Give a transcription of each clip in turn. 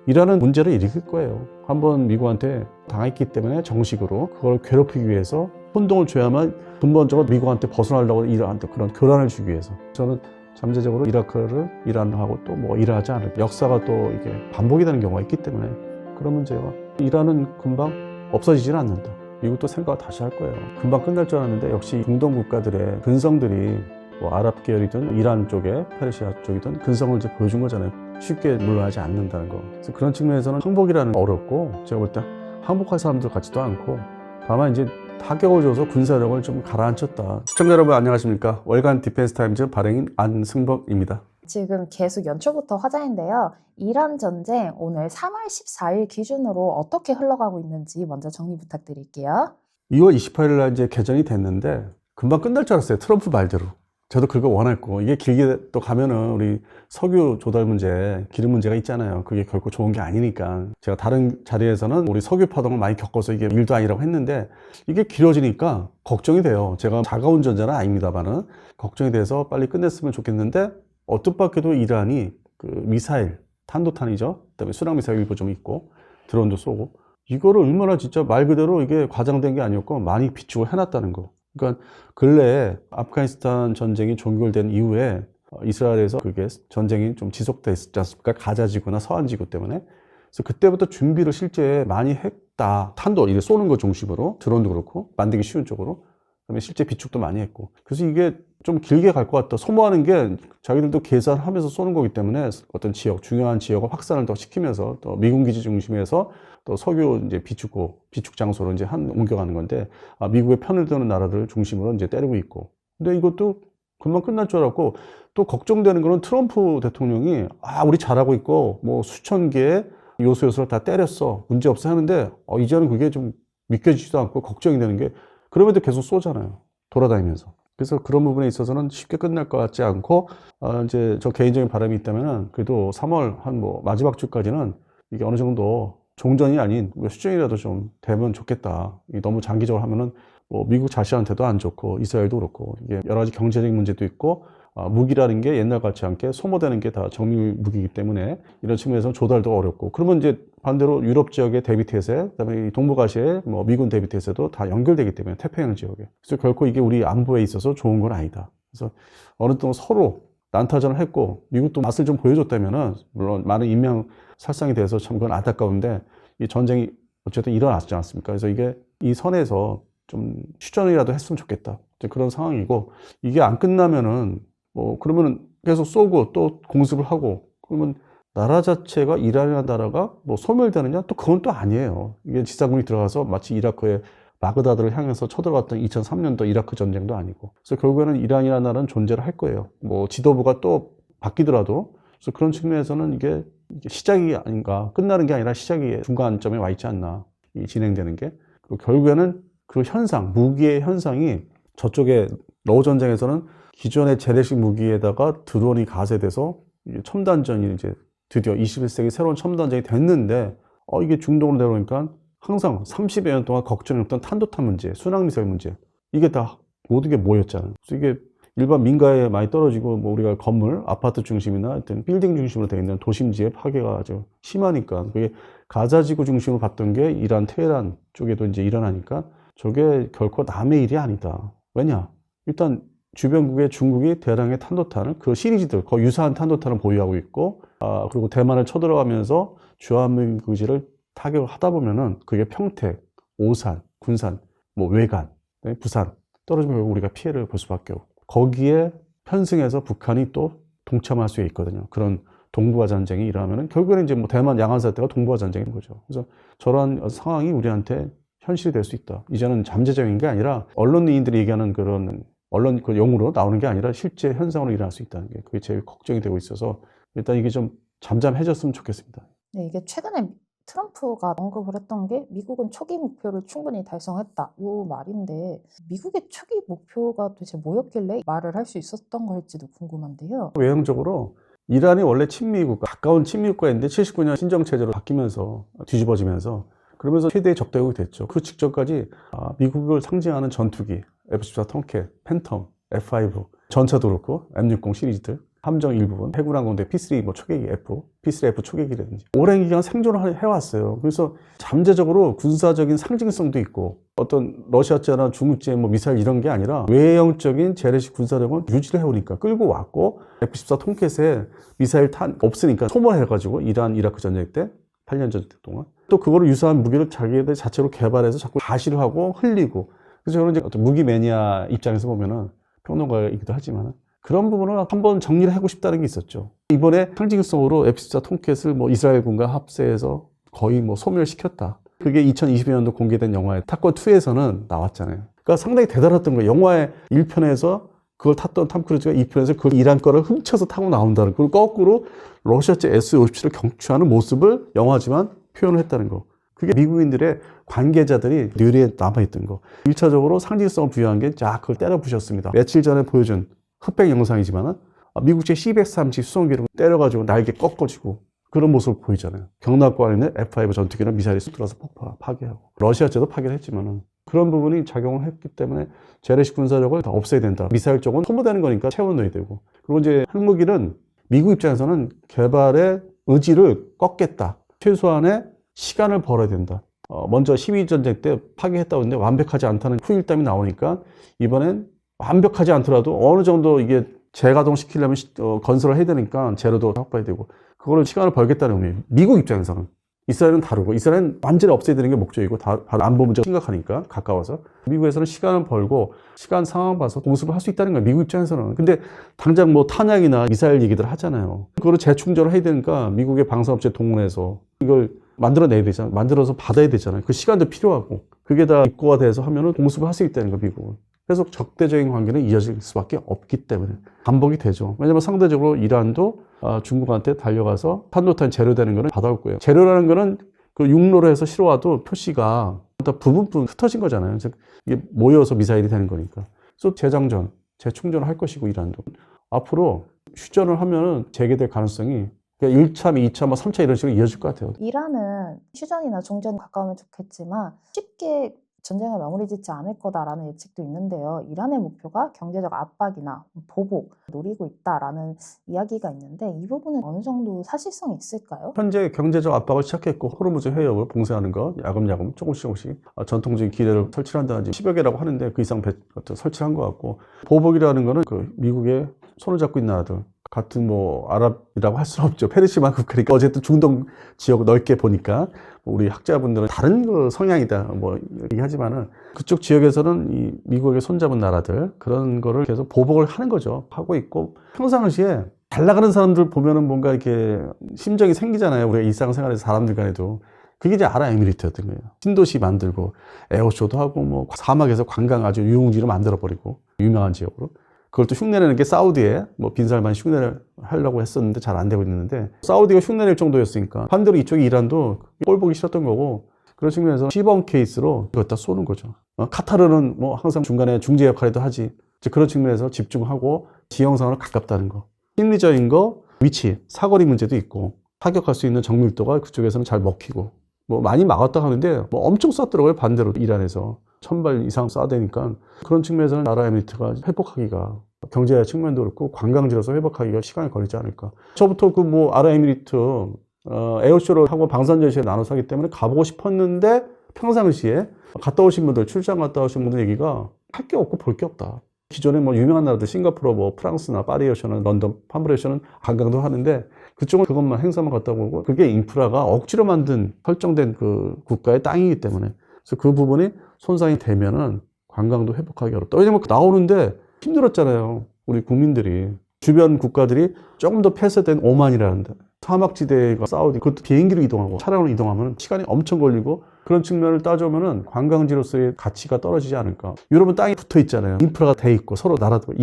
이라는 문제를 일으킬 거예요. 한번 미국한테 당했기 때문에 정식으로 그걸 괴롭히기 위해서 혼동을 줘야만 근본적으로 미국한테 벗어나려고 이란한테 그런 교란을 주기 위해서. 저는 잠재적으로 이라크를 이란하고 또 뭐 일하지 않을 역사가 또 이게 반복이 되는 경우가 있기 때문에 그런 문제가 이란은 금방 없어지지는 않는다. 미국도 생각을 다시 할 거예요. 금방 끝날 줄 알았는데 역시 중동 국가들의 근성들이 뭐 아랍 계열이든 이란 쪽에 페르시아 쪽이든 근성을 이제 보여준 거잖아요. 쉽게 물러나지 않는다는 거. 그래서 그런 측면에서는 항복이라는 어렵고 제가 볼 때 항복할 사람들 같지도 않고 다만 이제 타격을 줘서 군사력을 좀 가라앉혔다. 시청자 여러분 안녕하십니까. 월간 디펜스 타임즈 발행인 안승복입니다. 지금 계속 연초부터 화제인데요. 이란 전쟁 오늘 3월 14일 기준으로 어떻게 흘러가고 있는지 먼저 정리 부탁드릴게요. 2월 28일 날 이제 개전이 됐는데 금방 끝날 줄 알았어요. 트럼프 말대로. 저도 그거 원했고 이게 길게 또 가면은 우리 석유 조달 문제, 기름 문제가 있잖아요. 그게 결코 좋은 게 아니니까 제가 다른 자리에서는 우리 석유 파동을 많이 겪어서 이게 일도 아니라고 했는데 이게 길어지니까 걱정이 돼요. 제가 자가운전자는 아닙니다만은 걱정이 돼서 빨리 끝냈으면 좋겠는데 뜻밖에도 이란이 그 미사일, 탄도탄이죠. 그다음에 순항 미사일 일부 좀 있고 드론도 쏘고 이거를 얼마나 진짜 말 그대로 이게 과장된 게 아니었고 많이 비축을 해놨다는 거. 그러니까 근래에 아프가니스탄 전쟁이 종결된 이후에 이스라엘에서 그게 전쟁이 좀 지속됐지 않습니까? 가자 지구나 서한 지구 때문에. 그래서 그때부터 준비를 실제 많이 했다. 탄도 이제 쏘는 거 중심으로 드론도 그렇고 만들기 쉬운 쪽으로. 그다음에 실제 비축도 많이 했고. 그래서 이게 좀 길게 갈 것 같다. 소모하는 게 자기들도 계산하면서 쏘는 거기 때문에 어떤 지역, 중요한 지역을 확산을 더 시키면서 또 미군 기지 중심에서 또 석유 이제 비축 장소로 이제 옮겨가는 건데 미국의 편을 드는 나라들을 중심으로 이제 때리고 있고. 근데 이것도 금방 끝날 줄 알았고 또 걱정되는 거는 트럼프 대통령이 우리 잘하고 있고 뭐 수천 개의 요소를 다 때렸어. 문제 없어 하는데 이제는 그게 좀 믿겨지지도 않고 걱정이 되는 게 그럼에도 계속 쏘잖아요. 돌아다니면서. 그래서 그런 부분에 있어서는 쉽게 끝날 것 같지 않고, 이제 저 개인적인 바람이 있다면은 그래도 3월 한 뭐 마지막 주까지는 이게 어느 정도 종전이 아닌 수준이라도 좀 되면 좋겠다. 이게 너무 장기적으로 하면은 뭐 미국 자신한테도 안 좋고 이스라엘도 그렇고 이게 여러 가지 경제적인 문제도 있고 무기라는 게 옛날 같지 않게 소모되는 게 다 정밀 무기이기 때문에 이런 측면에서 조달도 어렵고 그러면 이제 반대로 유럽 지역의 대비 태세, 그다음에 동북아시아의 뭐 미군 대비 태세도 다 연결되기 때문에 태평양 지역에 그래서 결코 이게 우리 안보에 있어서 좋은 건 아니다. 그래서 어느 정도 서로 난타전을 했고 미국도 맛을 좀 보여줬다면은 물론 많은 인명 살상이 돼서 참 그건 안타까운데 이 전쟁이 어쨌든 일어났지 않습니까? 그래서 이게 이 선에서 좀 휴전이라도 했으면 좋겠다. 그런 상황이고 이게 안 끝나면은 뭐 그러면은 계속 쏘고 또 공습을 하고 그러면 나라 자체가 이란이라는 나라가 뭐 소멸되느냐 또 그건 또 아니에요. 이게 지상군이 들어가서 마치 이라크의 바그다드를 향해서 쳐들어갔던 2003년도 이라크 전쟁도 아니고 그래서 결국에는 이란이라는 나라는 존재를 할 거예요. 뭐 지도부가 또 바뀌더라도 그래서 그런 측면에서는 이게 시작이 아닌가 끝나는 게 아니라 시작이 중간점에 와 있지 않나 이 진행되는 게 그리고 결국에는 그 현상 무기의 현상이 저쪽에 러우 전쟁에서는 기존의 재래식 무기에다가 드론이 가세돼서 첨단전이 이제 드디어 21세기 새로운 첨단전이 됐는데 이게 중동으로 내려오니까 항상 30여 년 동안 걱정했던 탄도탄 문제, 순항미사일 문제 이게 다 모든 게 모였잖아요. 그래서 이게 일반 민가에 많이 떨어지고 뭐 우리가 건물, 아파트 중심이나 하여튼 빌딩 중심으로 되어 있는 도심지의 파괴가 아주 심하니까 그게 가자지구 중심으로 봤던 게 이란, 테헤란 쪽에도 이제 일어나니까 저게 결코 남의 일이 아니다. 왜냐? 일단 주변국의 중국이 대량의 탄도탄을 그 시리즈들 거의 유사한 탄도탄을 보유하고 있고 그리고 대만을 쳐들어가면서 주한미군기지를 타격을 하다 보면은 그게 평택, 오산, 군산, 뭐 외관, 부산 떨어지면 결국 우리가 피해를 볼 수밖에 없고 거기에 편승해서 북한이 또 동참할 수 있거든요. 그런 동북아 전쟁이 일어나면은 결국에는 이제 뭐 대만 양안 사태가 동북아 전쟁인 거죠. 그래서 저런 상황이 우리한테 현실이 될 수 있다. 이제는 잠재적인 게 아니라 언론인들이 얘기하는 그런 언론 그 용어로 나오는 게 아니라 실제 현상으로 일어날 수 있다는 게 그게 제일 걱정이 되고 있어서 일단 이게 좀 잠잠해졌으면 좋겠습니다. 네, 이게 최근에 트럼프가 언급을 했던 게 미국은 초기 목표를 충분히 달성했다. 요 말인데 미국의 초기 목표가 도대체 뭐였길래 말을 할 수 있었던 걸지도 궁금한데요. 외형적으로 이란이 원래 친미국, 가까운 친미국가였는데 79년 신정체제로 바뀌면서 뒤집어지면서 그러면서 최대의 적대국이 됐죠. 그 직전까지 미국을 상징하는 전투기 F-14 톰캣, 팬텀, F-5 전차도 그렇고 M60 시리즈들 함정 일부분, 해군항공대 P3 뭐 초계기 F, P3F 초계기라든지 오랜 기간 생존을 해왔어요. 그래서 잠재적으로 군사적인 상징성도 있고 어떤 러시아제나 중국제 뭐 미사일 이런 게 아니라 외형적인 재래식 군사력은 유지를 해오니까 끌고 왔고 F-14 톰캣에 미사일 없으니까 소모해가지고 이란 이라크 전쟁 때 8년 전쟁 동안 또 그거를 유사한 무기를 자기들 자체로 개발해서 자꾸 가시를 하고 흘리고 그래서 저는 이제 어떤 무기 매니아 입장에서 보면은 평론가이기도 하지만 그런 부분을 한번 정리를 하고 싶다는 게 있었죠. 이번에 상징성으로 F-14 톰캣을 뭐 이스라엘군과 합세해서 거의 뭐 소멸시켰다. 그게 2020년도 공개된 영화의 탑건2에서는 나왔잖아요. 그러니까 상당히 대단했던 거예요. 영화의 1편에서 그걸 탔던 탐 크루즈가 2편에서 그 이란 거를 훔쳐서 타고 나온다는 거. 그리고 거꾸로 러시아제 S-57을 경추하는 모습을 영화지만 표현을 했다는 거. 그게 미국인들의 관계자들이 뇌리에 남아있던 거. 1차적으로 상징성을 부여한 게 자, 그걸 때려 부셨습니다. 며칠 전에 보여준 흑백 영상이지만 미국제 C-130 수송기를 때려가지고 날개 꺾어지고 그런 모습을 보이잖아요. 경납고안에 있는 F-5 전투기는 미사일이 쏟아서 파괴하고 러시아제도 파괴를 했지만 그런 부분이 작용을 했기 때문에 재래식 군사력을 다 없애야 된다. 미사일 쪽은 소모되는 거니까 채워넣어야 되고 그리고 이제 핵무기는 미국 입장에서는 개발의 의지를 꺾겠다. 최소한의 시간을 벌어야 된다. 먼저 12전쟁 때 파괴했다고 했는데 완벽하지 않다는 후일담이 나오니까 이번엔 완벽하지 않더라도 어느 정도 이게 재가동시키려면 건설을 해야 되니까 재료도 확보해야 되고 그거를 시간을 벌겠다는 의미예요. 미국 입장에서는. 이스라엘은 다르고 이스라엘은 완전히 없애야 되는 게 목적이고 안보 문제가 심각하니까 가까워서 미국에서는 시간을 벌고 시간 상황 봐서 공습을 할 수 있다는 거예요. 미국 입장에서는. 근데 당장 뭐 탄약이나 미사일 얘기들 하잖아요. 그거를 재충전을 해야 되니까 미국의 방산업체 동원해서 이걸 만들어내야 되잖아요. 만들어서 받아야 되잖아요. 그 시간도 필요하고 그게 다 입고가 돼서 하면은 공습을 할 수 있다는 거예요. 미국은. 그래서 적대적인 관계는 이어질 수밖에 없기 때문에 반복이 되죠. 왜냐하면 상대적으로 이란도 중국한테 달려가서 탄도탄 재료되는 거는 받아올 거예요. 재료라는 거는 그 육로로 해서 실어와도 표시가 다 부분 흩어진 거잖아요. 즉 이게 모여서 미사일이 되는 거니까. 그래서 재장전, 재충전을 할 것이고 이란도 앞으로 휴전을 하면은 재개될 가능성이 1차, 2차, 뭐 3차 이런 식으로 이어질 것 같아요. 이란은 휴전이나 종전 가까우면 좋겠지만 쉽게 전쟁을 마무리 짓지 않을 거다라는 예측도 있는데요. 이란의 목표가 경제적 압박이나 보복, 노리고 있다라는 이야기가 있는데 이 부분은 어느 정도 사실성이 있을까요? 현재 경제적 압박을 시작했고 호르무즈 해협을 봉쇄하는 거 야금야금 조금씩 전통적인 기뢰를 설치한다든지 10여 개라고 하는데 그 이상 설치한 것 같고 보복이라는 거는 그 미국의 손을 잡고 있는 나라들 같은 뭐 아랍이라고 할 수는 없죠. 페르시만급 그러니까 어쨌든 중동 지역 넓게 보니까 우리 학자분들은 다른 그 성향이다 뭐 얘기하지만은 그쪽 지역에서는 이 미국에게 손잡은 나라들 그런 거를 계속 보복을 하는 거죠. 하고 있고 평상시에 잘 나가는 사람들 보면은 뭔가 이렇게 심정이 생기잖아요. 우리가 일상생활에서 사람들 간에도. 그게 이제 아랍에미리트였던 거예요. 신도시 만들고 에어쇼도 하고 뭐 사막에서 관광 아주 유흥지로 만들어버리고 유명한 지역으로. 그걸 또 흉내내는 게 사우디에 뭐 빈살만 흉내를 하려고 했었는데 잘 안 되고 있는데 사우디가 흉내낼 정도였으니까 반대로 이쪽이 이란도 꼴 보기 싫었던 거고 그런 측면에서 시범 케이스로 갖다 쏘는 거죠. 카타르는 뭐 항상 중간에 중재 역할도 하지. 그런 측면에서 집중하고 지형상으로 가깝다는 거. 심리적인 거, 위치, 사거리 문제도 있고 타격할 수 있는 정밀도가 그쪽에서는 잘 먹히고 뭐 많이 막았다 하는데 뭐 엄청 쐈더라고요. 반대로 이란에서 1000발 이상 쏴대니까 그런 측면에서는 아랍에미리트가 회복하기가 경제 측면도 그렇고 관광지로서 회복하기가 시간이 걸리지 않을까. 저부터 그 뭐 아랍에미리트 에어쇼를 하고 방산전시회 나눠서 하기 때문에 가보고 싶었는데 평상시에 갔다 오신 분들 출장 갔다 오신 분들 얘기가 할 게 없고 볼 게 없다. 기존에 뭐 유명한 나라들 싱가포르 뭐 프랑스나 파리 에어쇼는 런던 팜브레 에어쇼는 관광도 하는데 그쪽은 그것만 행사만 갔다 오고 그게 인프라가 억지로 만든 설정된 그 국가의 땅이기 때문에 그래서 그 부분이 손상이 되면은 관광도 회복하기 어렵다. 왜냐면 나오는데 힘들었잖아요. 우리 국민들이. 주변 국가들이 조금 더 폐쇄된 오만이라는데 사막지대가 사우디 그것도 비행기로 이동하고 차량으로 이동하면 시간이 엄청 걸리고 그런 측면을 따져보면은 관광지로서의 가치가 떨어지지 않을까. 유럽은 땅이 붙어 있잖아요. 인프라가 돼 있고 서로 나라도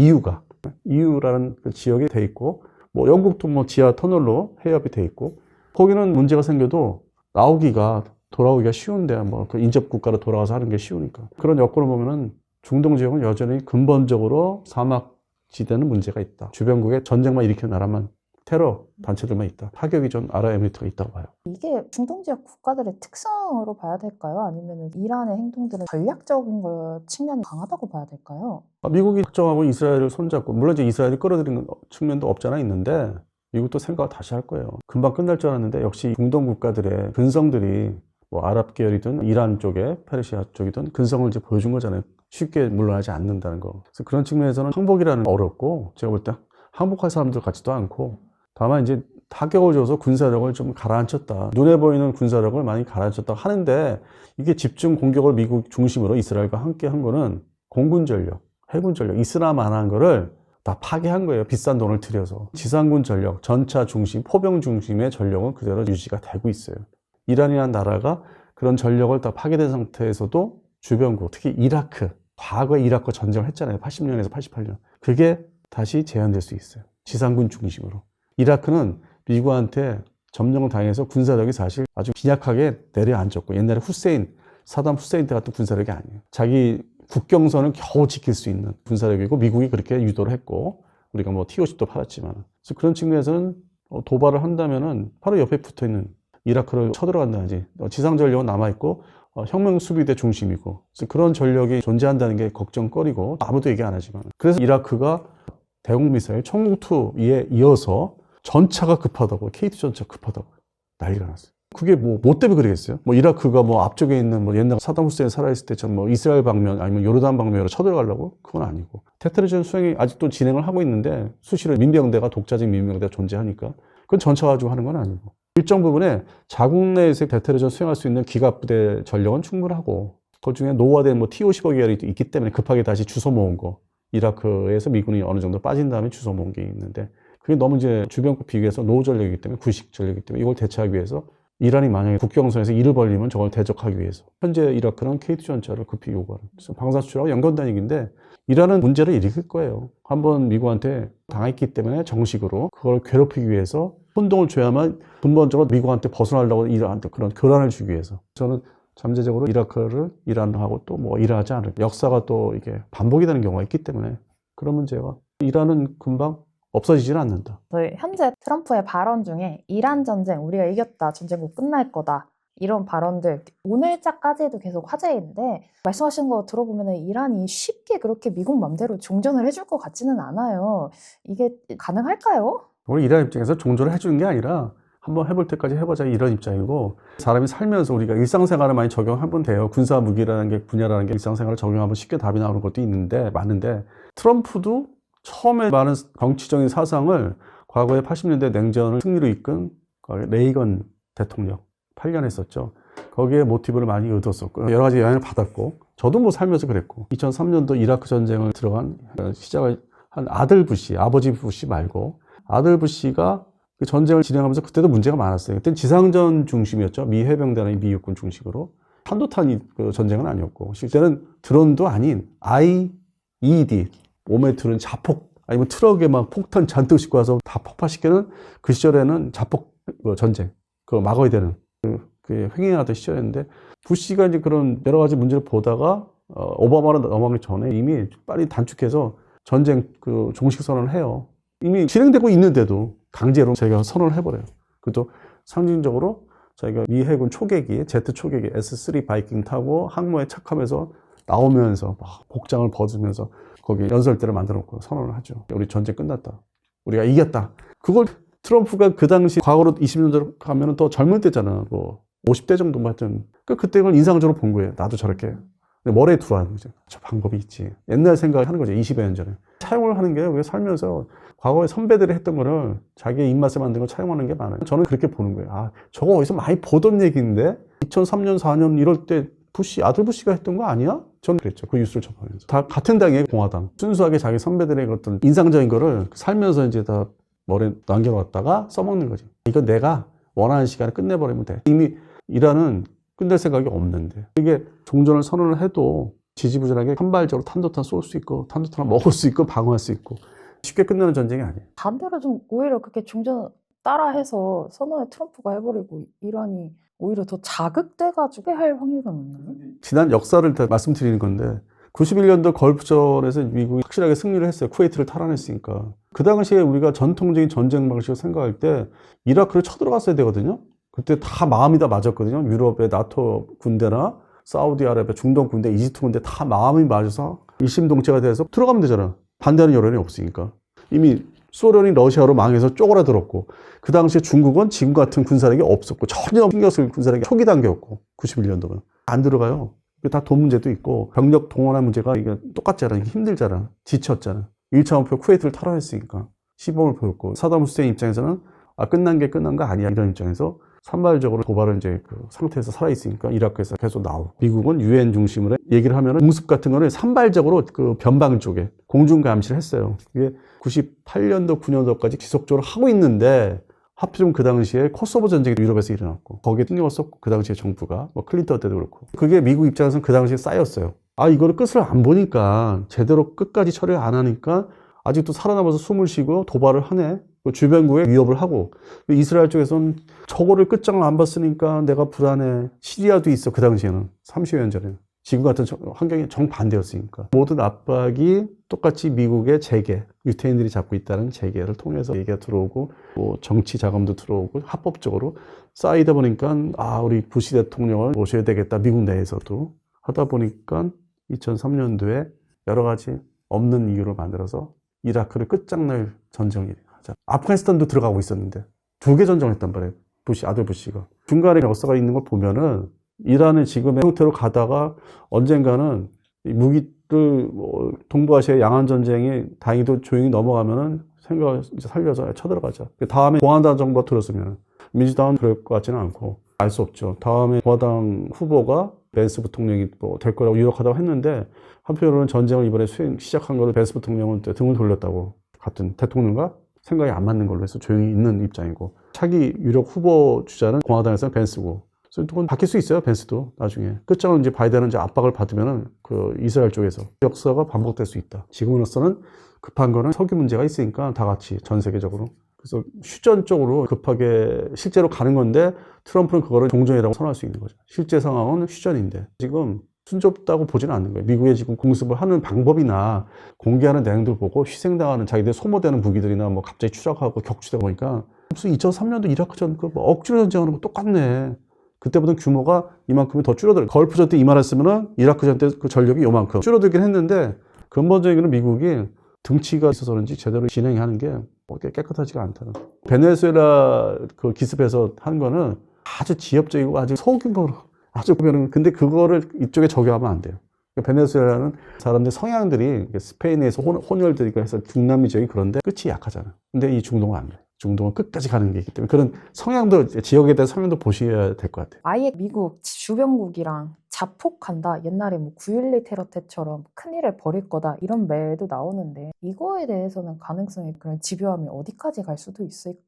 EU라는 그 지역에 돼 있고 뭐 영국도 뭐 지하 터널로 해협이 돼 있고 거기는 문제가 생겨도 돌아오기가 쉬운데 뭐 그 인접 국가로 돌아가서 하는 게 쉬우니까 그런 여건을 보면은 중동 지역은 여전히 근본적으로 사막 지대는 문제가 있다. 주변국에 전쟁만 일으키는 나라만 테러 단체들만 있다. 타격이 좀 아랍에미리트가 있다고 봐요. 이게 중동 지역 국가들의 특성으로 봐야 될까요? 아니면 이란의 행동들은 전략적인 걸 측면이 강하다고 봐야 될까요? 미국이 걱정하고 이스라엘을 손잡고, 물론 이제 이스라엘이 끌어들이는 측면도 없잖아 있는데, 미국도 생각을 다시 할 거예요. 금방 끝날 줄 알았는데, 역시 중동 국가들의 근성들이 뭐 아랍 계열이든 이란 쪽에 페르시아 쪽이든 근성을 이제 보여준 거잖아요. 쉽게 물러나지 않는다는 거. 그래서 그런 측면에서는 항복이라는 건 어렵고, 제가 볼 때 항복할 사람들 같지도 않고, 다만 이제 타격을 줘서 군사력을 좀 가라앉혔다. 눈에 보이는 군사력을 많이 가라앉혔다 하는데, 이게 집중 공격을 미국 중심으로 이스라엘과 함께 한 거는 공군 전력, 해군 전력, 이스라엘만한 거를 다 파괴한 거예요. 비싼 돈을 들여서. 지상군 전력, 전차 중심, 포병 중심의 전력은 그대로 유지가 되고 있어요. 이란이라는 나라가 그런 전력을 다 파괴된 상태에서도 주변국, 특히 이라크, 과거에 이라크 전쟁을 했잖아요. 80년에서 88년. 그게 다시 재현될 수 있어요. 지상군 중심으로. 이라크는 미국한테 점령을 당해서 군사력이 사실 아주 빈약하게 내려앉았고, 옛날에 사담 후세인 때 같은 군사력이 아니에요. 자기 국경선을 겨우 지킬 수 있는 군사력이고, 미국이 그렇게 유도를 했고, 우리가 뭐 T-50도 팔았지만. 그래서 그런 측면에서는 도발을 한다면은 바로 옆에 붙어 있는 이라크를 쳐들어간다든지, 지상 전력은 남아있고, 혁명 수비대 중심이고, 그래서 그런 전력이 존재한다는 게 걱정거리고, 아무도 얘기 안 하지만. 그래서 이라크가 대공 미사일 청국2에 이어서 전차가 급하다고, K2 전차 급하다고 난리가 났어요. 그게 뭐 때문에 그러겠어요? 뭐 이라크가 뭐 앞쪽에 있는 뭐 옛날 사담 후세인 살아있을 때처럼 뭐 이스라엘 방면 아니면 요르단 방면으로 쳐들어가려고? 그건 아니고. 테트리전 수행이 아직도 진행을 하고 있는데, 수시로 민병대가 독자적 민병대가 존재하니까 그건 전차 가지고 하는 건 아니고. 일정 부분에 자국 내에서 대테러전 수행할 수 있는 기갑부대 전력은 충분하고, 그 중에 노후화된 뭐 T-55 계열이 있기 때문에 급하게 다시 주워 모은 거. 이라크에서 미군이 어느 정도 빠진 다음에 주워 모은 게 있는데, 그게 너무 이제 주변국 비교해서 노후 전력이기 때문에, 구식 전력이기 때문에 이걸 대체하기 위해서 이란이 만약에 국경선에서 일을 벌리면 저걸 대적하기 위해서 현재 이라크는 K2 전차를 급히 요구하는, 그래서 방사수출하고 연관된 얘기인데, 이란은 문제를 일으킬 거예요. 한번 미국한테 당했기 때문에 정식으로 그걸 괴롭히기 위해서 혼동을 줘야만 근본적으로 미국한테 벗어나려고 이란한테 그런 교란을 주기 위해서. 저는 잠재적으로 이라크를 이란하고 또 뭐 일하지 않을, 역사가 또 이게 반복이 되는 경우가 있기 때문에 그런 문제가, 이란은 금방 없어지지는 않는다. 저희 현재 트럼프의 발언 중에 이란 전쟁 우리가 이겼다, 전쟁 곧 끝날 거다, 이런 발언들 오늘자까지도 계속 화제인데, 말씀하신 거 들어보면 이란이 쉽게 그렇게 미국 맘대로 종전을 해줄 것 같지는 않아요. 이게 가능할까요? 우리 이란 입장에서 종전을 해주는 게 아니라 한번 해볼 때까지 해보자, 이런 입장이고, 사람이 살면서 우리가 일상생활을 많이 적용하면 돼요. 군사 무기라는 게, 분야라는 게 일상생활을 적용하면 쉽게 답이 나오는 것도 많은데, 트럼프도 처음에 많은 정치적인 사상을 과거에 80년대 냉전을 승리로 이끈 레이건 대통령 8년 했었죠. 거기에 모티브를 많이 얻었었고, 여러 가지 영향을 받았고, 저도 뭐 살면서 그랬고, 2003년도 이라크 전쟁을 들어간 시작을 한 아들 부시, 아버지 부시 말고 아들 부시가 그 전쟁을 진행하면서 그때도 문제가 많았어요. 그때는 지상전 중심이었죠. 미 해병대나 미 육군 중심으로. 탄도탄이 그 전쟁은 아니었고, 실제는 드론도 아닌 IED, 5m는 자폭, 아니면 트럭에 막 폭탄 잔뜩 싣고 와서 다 폭파시키는, 그 시절에는 자폭 전쟁, 그거 막아야 되는, 그 횡행하던 시절이었는데, 부시가 이제 그런 여러 가지 문제를 보다가, 오바마로 넘어가기 전에 이미 빨리 단축해서 전쟁 그 종식 선언을 해요. 이미 진행되고 있는데도 강제로 자기가 선언을 해버려요. 그것도 상징적으로 자기가 미 해군 초계기, 제트 초계기 S3 바이킹 타고 항모에 착하면서 나오면서 막 복장을 벗으면서 거기 연설대를 만들어 놓고 선언을 하죠. 우리 전쟁 끝났다. 우리가 이겼다. 그걸 트럼프가 그 당시 과거로 20년 전 가면은 또 젊을 때잖아. 뭐 50대 정도 같은. 그때 그걸 인상적으로 본 거예요. 나도 저렇게. 머리에 들어가는 거죠. 저 방법이 있지. 옛날 생각을 하는 거죠. 20여 년 전에. 차용을 하는 게 우리가 살면서 과거에 선배들이 했던 거를 자기의 입맛에 맞는 걸 차용하는 게 많아요. 저는 그렇게 보는 거예요. 아, 저거 어디서 많이 보던 얘기인데 2003년, 4년 이럴 때 아들 부시가 했던 거 아니야? 저는 그랬죠. 그 뉴스를 접하면서. 다 같은 당이에요, 공화당. 순수하게 자기 선배들의 어떤 인상적인 거를 살면서 이제 다 머리에 남겨놨다가 써먹는 거지. 이거 내가 원하는 시간에 끝내버리면 돼. 이미 이란은 끝낼 생각이 없는데. 이게 종전을 선언을 해도 지지부진하게 산발적으로 탄도탄 쏠 수 있고, 탄도탄을 먹을 수 있고, 방어할 수 있고. 쉽게 끝나는 전쟁이 아니에요. 반대로 좀 오히려 그렇게 종전 따라해서 선언을 트럼프가 해버리고 이란이 오히려 더 자극돼가지고 할 확률이 높나요? 지난 역사를 다 말씀드리는 건데, 91년도 걸프전에서 미국이 확실하게 승리를 했어요. 쿠웨이트를 탈환했으니까. 그 당시에 우리가 전통적인 전쟁 방식을 생각할 때 이라크를 쳐들어갔어야 되거든요. 그때 다 마음이 다 맞았거든요. 유럽의 나토 군대나 사우디아라비아, 중동 군대, 이집트 군대 다 마음이 맞아서 일심동체가 돼서 들어가면 되잖아. 반대하는 여론이 없으니까. 이미 소련이 러시아로 망해서 쪼그라들었고, 그 당시에 중국은 지금 같은 군사력이 없었고, 전혀 신경 쓸 군사력이 초기 단계였고, 91년도면. 안 들어가요. 다 돈 문제도 있고, 병력 동원할 문제가 이게 똑같잖아. 이게 힘들잖아. 지쳤잖아. 1차 목표 쿠웨이트를 탈환했으니까. 시범을 보였고, 사담 후세인 입장에서는 끝난 게 끝난 거 아니야. 이런 입장에서 산발적으로 도발을 이제 그 상태에서 살아있으니까 이라크에서 계속 나오고. 미국은 유엔 중심으로 얘기를 하면은 공습 같은 거는 산발적으로 그 변방 쪽에 공중 감시를 했어요. 이게 98년도, 9년도까지 지속적으로 하고 있는데 하필이면 그 당시에 코소보 전쟁이 유럽에서 일어났고 거기에 신경을 썼고 그 당시에 정부가 뭐 클린턴 때도 그렇고 그게 미국 입장에서는 그 당시에 쌓였어요. 이거를 끝을 안 보니까 제대로 끝까지 처리를 안 하니까 아직도 살아남아서 숨을 쉬고 도발을 하네. 주변국에 위협을 하고 이스라엘 쪽에서는 저거를 끝장을 안 봤으니까 내가 불안해. 시리아도 있어. 그 당시에는 30여 년 전에는 지금 같은 환경이 정반대였으니까 모든 압박이 똑같이 미국의 재계 유태인들이 잡고 있다는 재계를 통해서 얘기가 들어오고 뭐 정치 자금도 들어오고 합법적으로 쌓이다 보니까 우리 부시 대통령을 모셔야 되겠다. 미국 내에서도 하다 보니까 2003년도에 여러 가지 없는 이유를 만들어서 이라크를 끝장낼 전쟁이 하자. 아프가니스탄도 들어가고 있었는데 2개 전쟁했단 말이에요. 아들 부시가. 중간에 역사가 있는 걸 보면은 이란은 지금의 형태로 가다가 언젠가는 무기를 동부아시아 양안 전쟁이 다행히도 조용히 넘어가면은 생각을 이제 살려서 쳐들어가자. 다음에 공화당 정부가 들었으면 민주당은 그럴 것 같지는 않고 알 수 없죠. 다음에 공화당 후보가 벤스 부통령이 될 거라고 유력하다고 했는데 한편으로는 전쟁을 이번에 시작한 거를 벤스 부통령은 등을 돌렸다고 같은 대통령과 생각이 안 맞는 걸로 해서 조용히 있는 입장이고 차기 유력 후보 주자는 공화당에서는 벤스고 그래서 또 바뀔 수 있어요. 벤스도 나중에 끝장은 이제 바이든은 이제 압박을 받으면은 그 이스라엘 쪽에서 역사가 반복될 수 있다. 지금으로서는 급한 거는 석유 문제가 있으니까 다 같이 전 세계적으로 그래서 휴전 쪽으로 급하게 실제로 가는 건데 트럼프는 그거를 종전이라고 선언할 수 있는 거죠. 실제 상황은 휴전인데 지금 순조롭다고 보지는 않는 거예요. 미국의 지금 공습을 하는 방법이나 공개하는 내용들 보고 희생당하는 자기들 소모되는 무기들이나 뭐 갑자기 추락하고 격추되고 보니까 무슨 2003년도 이라크전 억지로 전쟁하는 거 똑같네. 그때보다 규모가 이만큼이 더 줄어들어요. 걸프전 때 이만했으면은 이라크전 때 그 전력이 요만큼 줄어들긴 했는데 근본적인 미국이 등치가 있어서 그런지 제대로 진행하는 게 깨끗하지가 않다는. 베네수엘라 그 기습해서 한 거는 아주 지역적이고 아주 소규모로 아주 보면은 근데 그거를 이쪽에 적용하면 안 돼요. 베네수엘라는 사람들 성향들이 스페인에서 혼혈들이 해서 중남미적인 그런데 끝이 약하잖아. 근데 이 중동은 안 돼. 중동은 끝까지 가는 게 있기 때문에 그런 성향도 지역에 대한 성향도 보셔야 될 것 같아요. 아예 미국 주변국이랑 자폭한다. 옛날에 뭐 9.12 테러 때처럼 큰일을 벌일 거다. 이런 말도 나오는데 이거에 대해서는 가능성이 그런 집요함이 어디까지 갈 수도 있을지.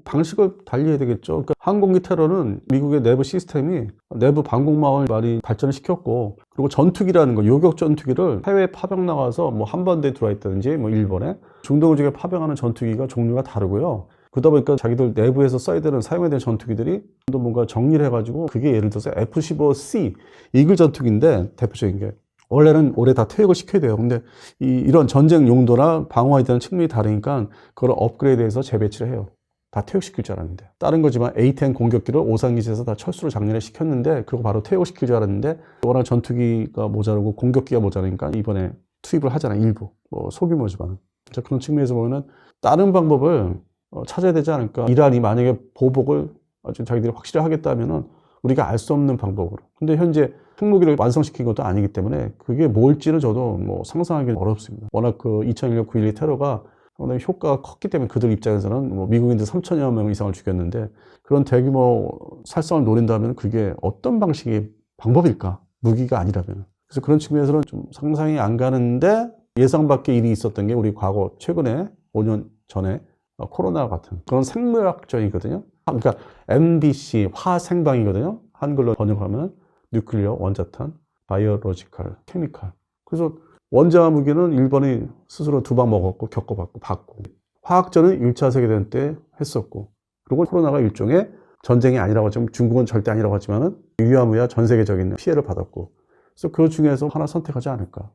방식을 달리해야 되겠죠. 그러니까 항공기 테러는 미국의 내부 시스템이 내부 방공망을 많이 발전을 시켰고 그리고 전투기라는 거 요격 전투기를 해외에 파병 나가서 뭐 한반도에 들어와 있다든지 뭐 일본에 중동 지역에 파병하는 전투기가 종류가 다르고요. 그러다 보니까 자기들 내부에서 써야 되는 사용해야 되는 전투기들이 또 뭔가 정리를 해가지고 그게 예를 들어서 F-15C 이글 전투기인데 대표적인 게 원래는 올해 다 퇴역을 시켜야 돼요. 근데 이런 전쟁 용도나 방어에 대한 측면이 다르니까 그걸 업그레이드해서 재배치를 해요. 다 퇴역시킬 줄 알았는데 다른 거지만 A-10 공격기를 오산기지에서 다 철수로 작년에 시켰는데 그거 바로 퇴역시킬 줄 알았는데 워낙 전투기가 모자르고 공격기가 모자르니까 이번에 투입을 하잖아요. 일부 뭐 소규모지만 그런 측면에서 보면은 다른 방법을 찾아야 되지 않을까. 이란이 만약에 보복을 아주 자기들이 확실히 하겠다면은 우리가 알 수 없는 방법으로. 근데 현재 핵무기를 완성시킨 것도 아니기 때문에 그게 뭘지는 저도 뭐 상상하기 어렵습니다. 워낙 그 2001년 9.12 테러가 상당히 효과가 컸기 때문에 그들 입장에서는 뭐 미국인들 3천여 명 이상을 죽였는데 그런 대규모 살상을 노린다면 그게 어떤 방식의 방법일까? 무기가 아니라면. 그래서 그런 측면에서는 좀 상상이 안 가는데 예상 밖의 일이 있었던 게 우리 과거 최근에 5년 전에 코로나 같은 그런 생물학적이거든요. 그러니까 MBC 화생방이거든요. 한글로 번역하면 뉴클리어, 원자탄, 바이오로지컬, 케미칼. 그래서 원자화 무기는 일본이 스스로 2방 먹었고 겪어봤고 받고 화학전은 1차 세계대전 때 했었고 그리고 코로나가 일종의 전쟁이 아니라고 하지만 중국은 절대 아니라고 하지만은 유야무야 전 세계적인 피해를 받았고 그래서 그 중에서 하나 선택하지 않을까.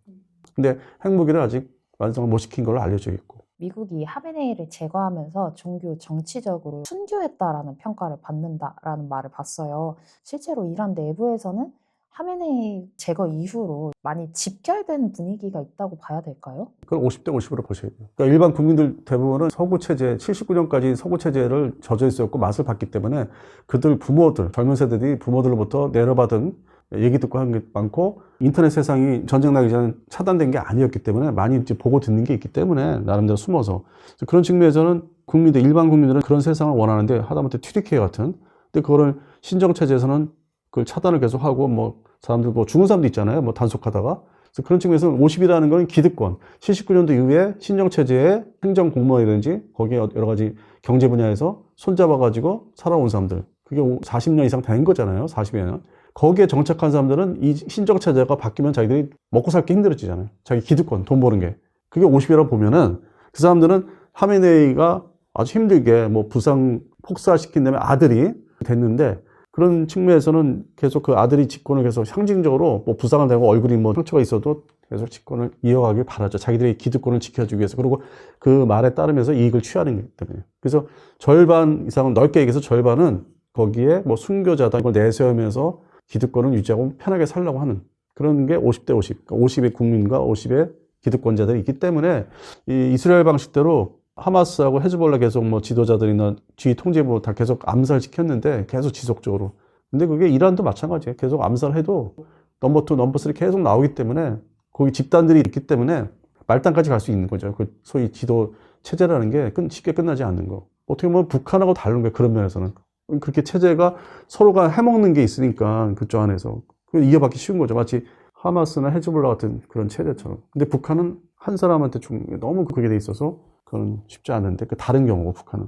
근데 핵무기를 아직 완성을 못 시킨 걸로 알려져 있고. 미국이 하메네이를 제거하면서 종교 정치적으로 순교했다라는 평가를 받는다라는 말을 봤어요. 실제로 이란 내부에서는 하메네이 제거 이후로 많이 집결된 분위기가 있다고 봐야 될까요? 그걸 50대 50으로 보셔야 돼요. 그러니까 일반 국민들 대부분은 서구 체제, 79년까지 서구 체제를 젖어 있었고 맛을 봤기 때문에 그들 부모들, 젊은 세대들이 부모들로부터 내려받은 얘기 듣고 한 게 많고, 인터넷 세상이 전쟁 나기 전에 차단된 게 아니었기 때문에 많이 이제 보고 듣는 게 있기 때문에 나름대로 숨어서, 그런 측면에서는 국민들, 일반 국민들은 그런 세상을 원하는데 하다못해 튀르키예 같은, 근데 그거를 신정 체제에서는 그걸 차단을 계속 하고, 뭐 사람들 뭐 죽은 사람도 있잖아요. 뭐 단속하다가. 그래서 그런 측면에서 50이라는 건 기득권. 79년도 이후에 신정 체제의 행정 공무원이라든지 거기에 여러 가지 경제 분야에서 손잡아가지고 살아온 사람들. 그게 40년 이상 된 거잖아요. 40여 년. 거기에 정착한 사람들은 이 신정 체제가 바뀌면 자기들이 먹고 살기 힘들어지잖아요. 자기 기득권, 돈 버는 게. 그게 50이라고 보면은 그 사람들은 하메네이가 아주 힘들게 뭐 부상 폭사시킨 다음에 아들이 됐는데, 그런 측면에서는 계속 그 아들이 집권을 계속 상징적으로 뭐 부상을 내고 얼굴이 뭐 상처가 있어도 계속 집권을 이어가길 바라죠. 자기들의 기득권을 지켜주기 위해서. 그리고 그 말에 따르면서 이익을 취하는 거기 때문에. 그래서 절반 이상은, 넓게 얘기해서 절반은 거기에 뭐 순교자다 이걸 내세우면서 기득권을 유지하고 편하게 살려고 하는 그런 게 50대 50. 그러니까 50의 국민과 50의 기득권자들이 있기 때문에 이 이스라엘 방식대로 하마스하고 헤즈볼라 계속 뭐 지도자들이나 지휘 통제부 다 계속 암살시켰는데, 계속 지속적으로. 근데 그게 이란도 마찬가지예요. 계속 암살해도 넘버 2, 넘버 3 계속 나오기 때문에, 거기 집단들이 있기 때문에 말단까지 갈 수 있는 거죠. 그 소위 지도 체제라는 게 쉽게 끝나지 않는 거. 어떻게 보면 북한하고 다른 거예요. 그런 면에서는. 그렇게 체제가 서로가 해먹는 게 있으니까 그쪽 안에서. 그 이어받기 쉬운 거죠. 마치 하마스나 헤즈볼라 같은 그런 체제처럼. 근데 북한은 한 사람한테 너무 그게 돼 있어서 그건 쉽지 않은데, 그 다른 경우고 북한은.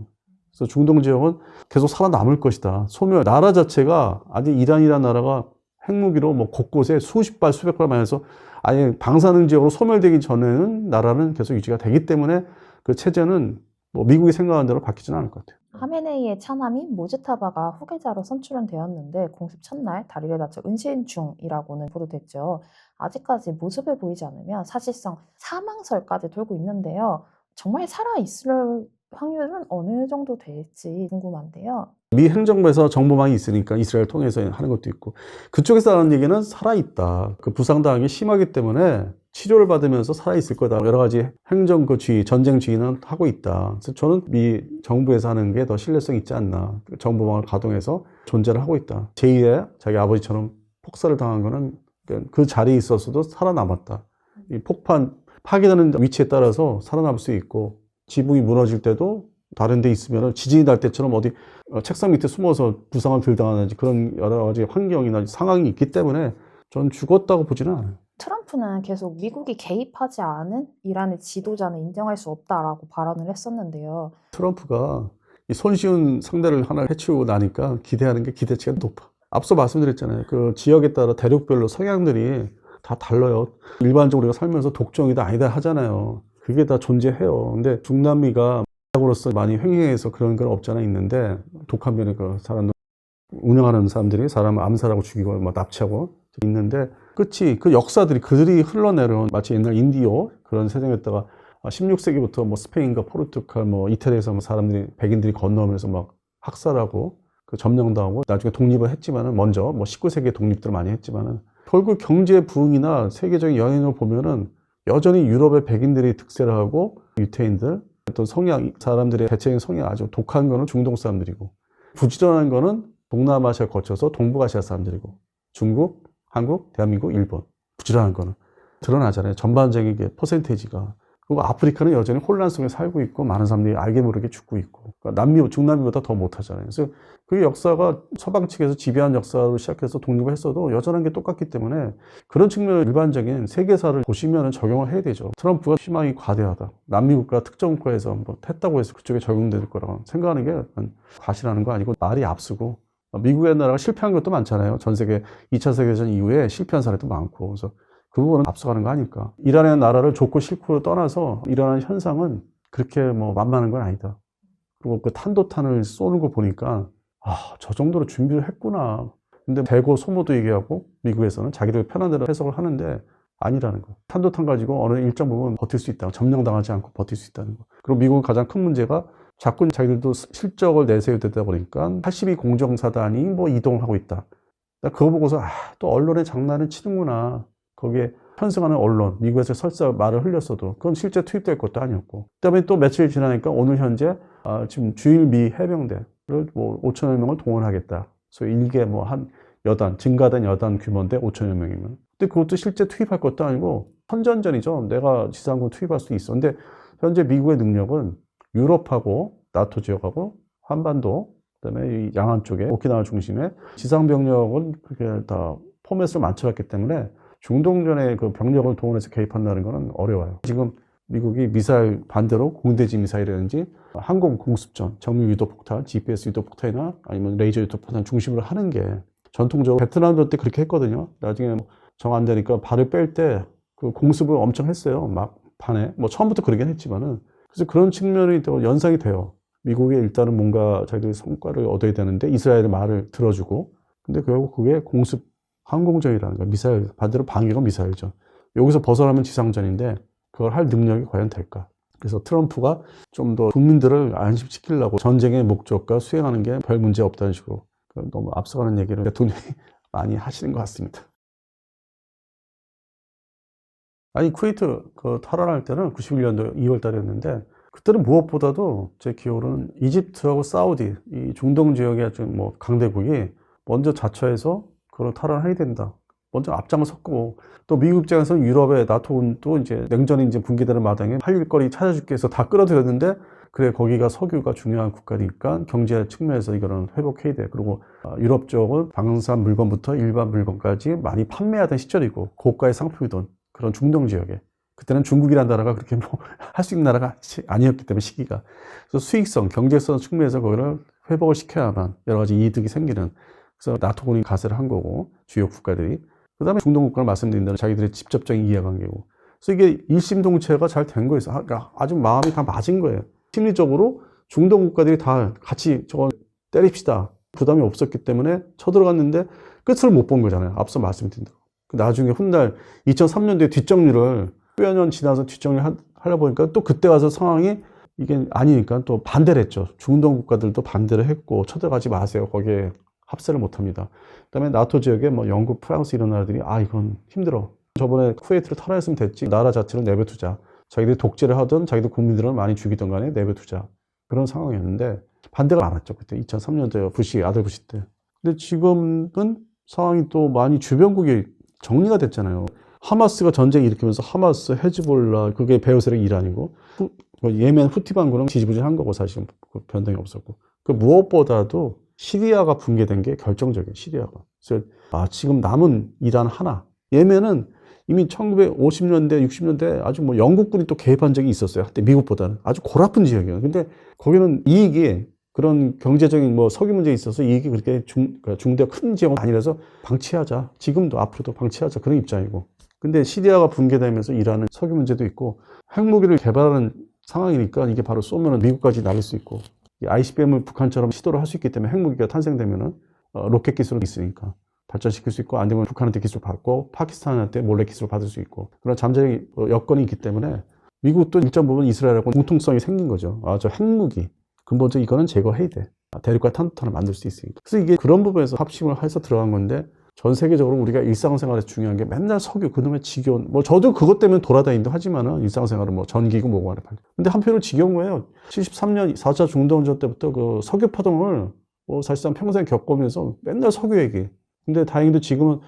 그래서 중동 지역은 계속 살아남을 것이다. 소멸, 나라 자체가 아직 이란이라는 나라가 핵무기로 뭐 곳곳에 수십 발, 수백 발만 해서 아예 방사능 지역으로 소멸되기 전에는 나라는 계속 유지가 되기 때문에 그 체제는 뭐 미국이 생각하는 대로 바뀌지는 않을 것 같아요. 하메네이의 차남인 모즈타바가 후계자로 선출은 되었는데 공습 첫날 다리를 다쳐 은신 중이라고는 보도됐죠. 아직까지 모습을 보이지 않으면 사실상 사망설까지 돌고 있는데요. 정말 살아있을 확률은 어느 정도 될지 궁금한데요. 미 행정부에서 정보망이 있으니까 이스라엘 통해서 하는 것도 있고, 그쪽에서 하는 얘기는 살아있다. 그 부상당하기 심하기 때문에 치료를 받으면서 살아있을 거다. 여러 가지 행정 그 지휘, 전쟁 지휘는 하고 있다. 그래서 저는 미 정부에서 하는 게 더 신뢰성 있지 않나. 정보망을 가동해서 존재를 하고 있다. 제2의 자기 아버지처럼 폭사를 당한 거는 그 자리에 있었어도 살아남았다. 이 폭판, 파괴되는 위치에 따라서 살아남을 수 있고, 지붕이 무너질 때도 다른 데 있으면 지진이 날 때처럼 어디 책상 밑에 숨어서 부상을 덜 당하는지 그런 여러 가지 환경이나 상황이 있기 때문에 전 죽었다고 보지는 않아요. 트럼프는 계속 미국이 개입하지 않은 이란의 지도자는 인정할 수 없다라고 발언을 했었는데요. 트럼프가 이 손쉬운 상대를 하나 해치우고 나니까 기대하는 게 기대치가 높아. 앞서 말씀드렸잖아요. 그 지역에 따라 대륙별로 성향들이 다 달라요. 일반적으로 우리가 살면서 독종이다 아니다 하잖아요. 그게 다 존재해요. 근데 중남미가 으로서 많이 횡행해서 그런 건 없잖아 있는데, 독한 면에 그 사람 운영하는 사람들이 사람을 암살하고 죽이고 뭐 납치하고 있는데, 끝이 그 역사들이 그들이 흘러내려온 마치 옛날 인디오 그런 세상이었다가 16세기부터 뭐 스페인과 포르투갈 뭐 이태리에서 뭐 사람들이 백인들이 건너오면서 막 학살하고 그 점령당하고 나중에 독립을 했지만은, 먼저 뭐 19세기에 독립들을 많이 했지만은 결국 경제 부흥이나 세계적인 영향을 보면은 여전히 유럽의 백인들이 득세를 하고, 유태인들 또 성향, 사람들의 대체적인 성향이 아주 독한 거는 중동 사람들이고, 부지런한 거는 동남아시아 거쳐서 동북아시아 사람들이고, 중국, 한국, 대한민국, 일본. 부지런한 거는 드러나잖아요. 전반적인 게 퍼센테이지가. 그리고 아프리카는 여전히 혼란 속에 살고 있고, 많은 사람들이 알게 모르게 죽고 있고, 그러니까 남미, 중남미보다 더 못하잖아요. 그래서 그 역사가 서방 측에서 지배한 역사로 시작해서 독립을 했어도 여전한 게 똑같기 때문에, 그런 측면의 일반적인 세계사를 보시면 적용을 해야 되죠. 트럼프가 희망이 과대하다. 남미국가 특정 국가에서 뭐 했다고 해서 그쪽에 적용될 거라고 생각하는 게 과실하는 거 아니고 말이 앞서고, 미국의 나라가 실패한 것도 많잖아요. 전 세계 2차 세계대전 이후에 실패한 사례도 많고. 그래서 그 부분은 앞서가는 거 아닐까. 이란의 나라를 좋고 싫고를 떠나서 일어나는 현상은 그렇게 뭐 만만한 건 아니다. 그리고 그 탄도탄을 쏘는 거 보니까 저 정도로 준비를 했구나. 근데 대거 소모도 얘기하고, 미국에서는 자기들 편한 대로 해석을 하는데, 아니라는 거. 탄도탄 가지고 어느 일정 부분 버틸 수 있다. 점령당하지 않고 버틸 수 있다는 거. 그리고 미국의 가장 큰 문제가 자꾸 자기들도 실적을 내세워야 되다 보니까 82 공정사단이 뭐 이동하고 있다. 그거 보고서 또 언론의 장난을 치는구나. 거기에 편승하는 언론, 미국에서 설사 말을 흘렸어도 그건 실제 투입될 것도 아니었고. 그다음에 또 며칠 지나니까 오늘 현재 지금 주일 미 해병대를 뭐 5천여 명을 동원하겠다. 소위 일개 뭐 한 여단, 증가된 여단 규모인데 5천여 명이면. 근데 그것도 실제 투입할 것도 아니고 선전전이죠. 내가 지상군 투입할 수도 있어. 근데 현재 미국의 능력은 유럽하고 나토 지역하고 한반도, 그다음에 이 양안 쪽에 오키나와 중심에 지상 병력은 그게 다 포맷을 맞춰왔기 때문에 중동전에 그 병력을 동원해서 개입한다는 것은 어려워요. 지금 미국이 미사일 반대로 공대지 미사일이라든지 항공 공습전, 정밀 유도 폭탄, GPS 유도 폭탄이나 아니면 레이저 유도 폭탄 중심으로 하는 게 전통적으로 베트남전 때 그렇게 했거든요. 나중에 정 안 되니까 발을 뺄 때 그 공습을 엄청 했어요. 막 반에. 뭐 처음부터 그러긴 했지만은. 그래서 그런 측면이 또 연상이 돼요. 미국이 일단은 뭔가 자기들 성과를 얻어야 되는데 이스라엘의 말을 들어주고, 근데 결국 그게 공습 항공전이라는 거예요. 미사일, 반대로 방위가 미사일전. 여기서 벗어나면 지상전인데 그걸 할 능력이 과연 될까? 그래서 트럼프가 좀 더 국민들을 안심시키려고 전쟁의 목적과 수행하는 게 별 문제 없다는 식으로 너무 앞서가는 얘기를 대통령이 많이 하시는 것 같습니다. 아니, 쿠웨이트 그 탈환할 때는 91년도 2월 달이었는데, 그때는 무엇보다도 제 기억으로는 이집트하고 사우디, 이 중동 지역의 좀 뭐 강대국이 먼저 자처해서 그걸 탈환해야 된다. 먼저 앞장을 섰고, 또 미국 입장에서는 유럽의 나토군도 이제 냉전이 이제 붕괴되는 마당에 할 일거리 찾아줄게 해서 다 끌어들였는데, 그래, 거기가 석유가 중요한 국가니까 경제 측면에서 이거는 회복해야 돼. 그리고 유럽 쪽은 방산 물건부터 일반 물건까지 많이 판매하던 시절이고, 고가의 상품이던 그런 중동 지역에. 그때는 중국이라는 나라가 그렇게 뭐 할 수 있는 나라가 아니었기 때문에 시기가. 그래서 수익성, 경제성 측면에서 거기를 회복을 시켜야만 여러 가지 이득이 생기는. 그래서 나토군이 가세를 한 거고, 주요 국가들이. 그 다음에 중동 국가를 말씀드린 대로 자기들의 직접적인 이해관계고. 그래서 이게 일심동체가 잘 된 거예요. 그러니까 아주 마음이 다 맞은 거예요. 심리적으로 중동 국가들이 다 같이 저거 때립시다. 부담이 없었기 때문에 쳐들어갔는데 끝을 못 본 거잖아요. 앞서 말씀드린 대로. 나중에 훗날 2003년도에 뒷정리를 꽤 년 지나서 뒷정리를 하려고 보니까 또 그때 와서 상황이 이게 아니니까 또 반대를 했죠. 중동 국가들도 반대를 했고 쳐들어가지 마세요. 거기에 합세를 못 합니다. 그다음에 나토 지역에 뭐 영국, 프랑스 이런 나라들이 이건 힘들어. 저번에 쿠웨이트를 탈환했으면 됐지. 나라 자체를 내버두자. 자기들이 독재를 하든 자기들 국민들을 많이 죽이든 간에 내버두자. 그런 상황이었는데 반대가 많았죠. 그때 2003년도에 부시, 아들 부시 때. 근데 지금은 상황이 또 많이 주변국이 정리가 됐잖아요. 하마스가 전쟁 일으키면서 하마스, 헤즈볼라, 그게 베어세력 이란이고, 예멘 후티 반군은 지지부진한 거고, 사실 그 변동이 없었고. 그 무엇보다도 시리아가 붕괴된 게 결정적이에요, 시리아가. 그래서 지금 남은 이란 하나. 예멘은 이미 1950년대, 60년대 아주 뭐 영국군이 또 개입한 적이 있었어요. 한때 미국보다는. 아주 골아픈 지역이에요. 근데 거기는 이익이 그런 경제적인 뭐 석유 문제에 있어서 이익이 그렇게 중대 큰 지역은 아니라서 방치하자. 지금도 앞으로도 방치하자. 그런 입장이고. 근데 시리아가 붕괴되면서 이란은 석유 문제도 있고 핵무기를 개발하는 상황이니까 이게 바로 쏘면은 미국까지 날릴 수 있고 ICBM을 북한처럼 시도를 할 수 있기 때문에 핵무기가 탄생되면은 로켓 기술이 있으니까 발전시킬 수 있고 안 되면 북한한테 기술 받고 파키스탄한테 몰래 기술 받을 수 있고 그런 잠재적 여건이 있기 때문에 미국도 일정 부분 이스라엘하고 공통성이 생긴 거죠. 저 핵무기 근본적으로 이거는 제거해야 돼. 대륙과 탄도탄을 만들 수 있으니까. 그래서 이게 그런 부분에서 합심을 해서 들어간 건데 전 세계적으로 우리가 일상생활에서 중요한 게 맨날 석유, 그놈의 지겨운, 뭐 저도 그것 때문에 돌아다니기도 하지만은 일상생활은 뭐 전기고 뭐고 하네. 근데 한편으로 지겨운 거예요. 73년 4차 중동전 때부터 그 석유 파동을 사실상 평생 겪으면서 맨날 석유 얘기. 근데 다행히도 지금은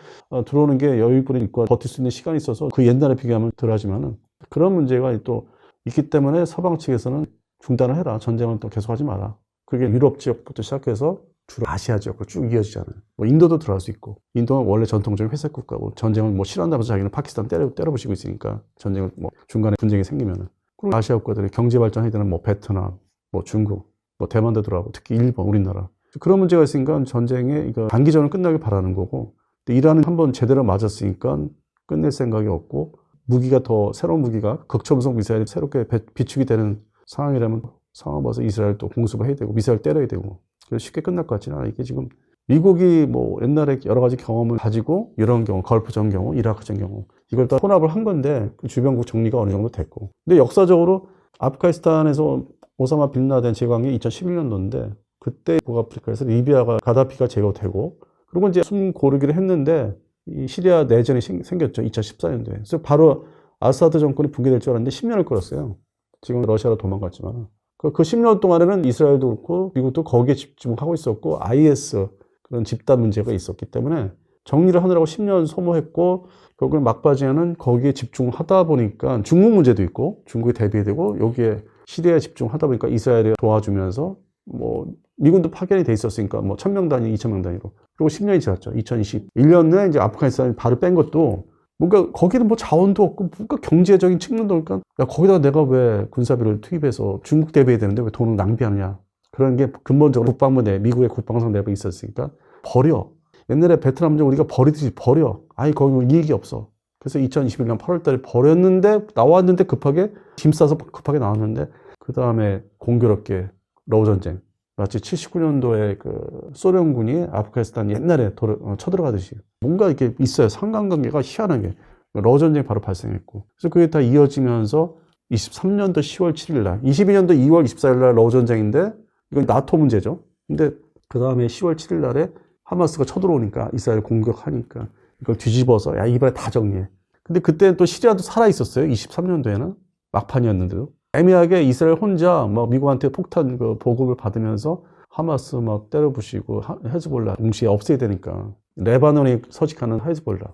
들어오는 게 여유분이 있고 버틸 수 있는 시간이 있어서 그 옛날에 비교하면 덜 하지만은 그런 문제가 또 있기 때문에 서방 측에서는 중단을 해라. 전쟁은 또 계속하지 마라. 그게 유럽 지역부터 시작해서 주로 아시아 지역으로 쭉 이어지잖아요. 뭐 인도도 들어갈 수 있고. 인도는 원래 전통적인 회색 국가고 전쟁을 뭐 싫어한다면서 자기는 파키스탄 때려부시고 있으니까 전쟁을 뭐 중간에 분쟁이 생기면은. 그리고 아시아 국가들이 경제 발전해야 되는 뭐 베트남, 뭐 중국, 뭐 대만도 들어가고 특히 일본, 우리나라. 그런 문제가 있으니까 전쟁에 이거 단기전을 끝나길 바라는 거고. 근데 이란은 한번 제대로 맞았으니까 끝낼 생각이 없고 무기가 더 새로운 무기가 극초음속 미사일이 새롭게 비축이 되는 상황이라면 상황 봐서 이스라엘 또 공습을 해야 되고 미사일 때려야 되고 그래서 쉽게 끝날 것 같지는 않아. 이게 지금 미국이 뭐 옛날에 여러 가지 경험을 가지고 이런 경우, 걸프 전 경우, 이라크 전 경우 이걸 다 혼합을 한 건데 그 주변국 정리가 어느 정도 됐고. 근데 역사적으로 아프가니스탄에서 오사마 빈 라덴 제거한 게 2011년도인데 그때 북아프리카에서 리비아가 가다피가 제거되고 그리고 이제 숨 고르기를 했는데 이 시리아 내전이 생겼죠. 2014년도에. 그래서 바로 아사드 정권이 붕괴될 줄 알았는데 10년을 끌었어요. 지금 러시아로 도망갔지만. 그 10년 동안에는 이스라엘도 그렇고 미국도 거기에 집중하고 있었고 IS 그런 집단 문제가 있었기 때문에 정리를 하느라고 10년 소모했고 결국엔 막바지에는 거기에 집중하다 보니까 중국 문제도 있고 중국이 대비되고 여기에 시리아에 집중하다 보니까 이스라엘이 도와주면서 뭐 미군도 파견이 돼 있었으니까 뭐 1000명 단위, 2000명 단위로. 그리고 10년이 지났죠. 2021년에 이제 아프가니스탄이 발을 뺀 것도 뭔가 거기는 뭐 자원도 없고 뭔가 경제적인 측면도 없으니까 야 거기다가 내가 왜 군사비를 투입해서 중국 대비해야 되는데 왜 돈을 낭비하느냐. 그런 게 근본적으로 국방부 내 미국의 국방상 내부에 있었으니까 버려. 옛날에 베트남 문제 우리가 버리듯이 버려. 아니 거기 뭐 이익이 없어. 그래서 2021년 8월 달에 버렸는데 나왔는데 급하게 짐 싸서 급하게 나왔는데 그 다음에 공교롭게 러우 전쟁. 마치 79년도에 그 소련군이 아프가니스탄 옛날에 쳐들어가듯이 뭔가 이렇게 있어요. 상관관계가 희한하게. 러우 전쟁이 바로 발생했고. 그래서 그게 다 이어지면서 23년도 10월 7일 날, 22년도 2월 24일 날 러우 전쟁인데 이건 나토 문제죠. 근데 그 다음에 10월 7일 날에 하마스가 쳐들어오니까 이스라엘 공격하니까 이걸 뒤집어서 야 이번에 다 정리해. 근데 그때 또 시리아도 살아 있었어요. 23년도에는 막판이었는데도 애매하게 이스라엘 혼자 막 미국한테 폭탄 그 보급을 받으면서 하마스 막 때려부시고 헤즈볼라 동시에 없애야 되니까 레바논이 서식하는 헤즈볼라